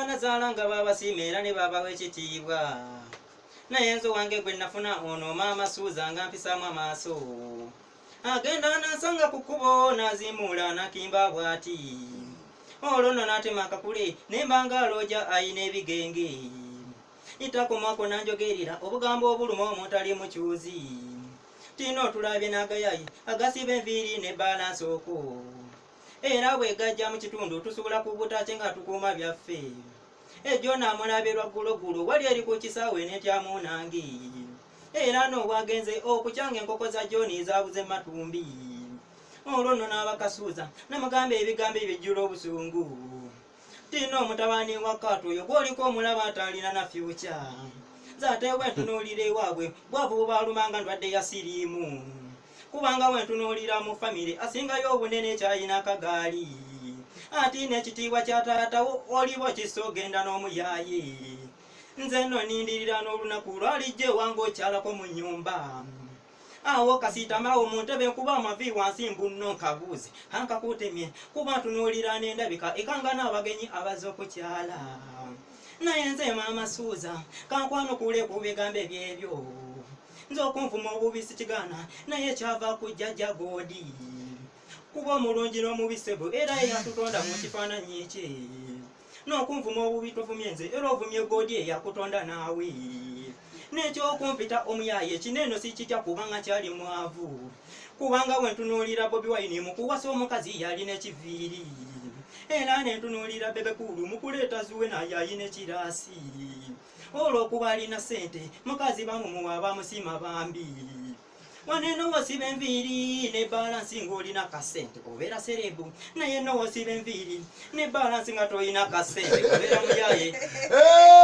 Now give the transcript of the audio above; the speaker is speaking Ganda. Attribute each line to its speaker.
Speaker 1: banazaala nga babasiima era ne babawa ekitiibwa naye nze wange gwe nafuna ono maama Suuza nga mpisaamu amaaso agenda nansanga ku kkubo n'azimuula nakimba bw'ati olwo nno n'atema akakule nembanga alooja ayina ebigenge itakomwako nanjogerera obugambo obuluma omuntu ali mu kyuzi tino tulabye n'agayayi agasiba enviiri ne balansi okwo era bwegajja mu kitundu tusobola kubutake nga tukuuma byaffe ejjo naamulabye lwagguloggulo wali eri ku kisaawe netyamu nange era n'obwagenze okukyanga enkoko za John zaabuze matumbi olwo nno n'abakasuuza namugamba ebigambo ebyejjula obusungu tino omutabaani wa Kato oyo gw'oliko omulaba atalina na fyuca zaate wentunuulira ewaabwe bwavu bubaalumanga ndwadde ya siriimu kubanga wentunuulira mu famire asingayo obunene ekyayina akagaali ati n'ekitiibwa kya taatawo olibo kisa ogenda n'omuyaaye nze nno nindirira n'olunaku lwalijja ewange okyalako mu nnyumba awo kasiitamawo mu ntebe kuba amavi wansi mbunno nkabuuzi ankakutemye kuba ntunuulira n'endabika ekangana abagenyi abaze okukyala naye nze maama Suuza kankwano kule ku bigambo ebyebyo nze okunvuma obubisi kigaana naye kyava ku jjajja Goodi kuba omulungi n'omubisebo era eyatutonda mu kifaananyi kye n'okunvuma obubi tovumye nze era ovumye Goodi eyakutonda naawe n'ekyokumpita omuyaaye kineno sikitya kubanga kyali mwavu kubanga wentunuulira Bobi Wine mukuwasa omukazi yalina ekiviiri era nentunuulira Bebekulu mukuleeta zuwe naye ayina ekiraasi olw'okuba alina ssente mukazi bamumuwa bamusiima bambi waneno wosiba enviiri ne balansi ng'olina kasente obeera serebu naye no wosiba enviiri ne balansi nga toyina kasente obeera muyaaye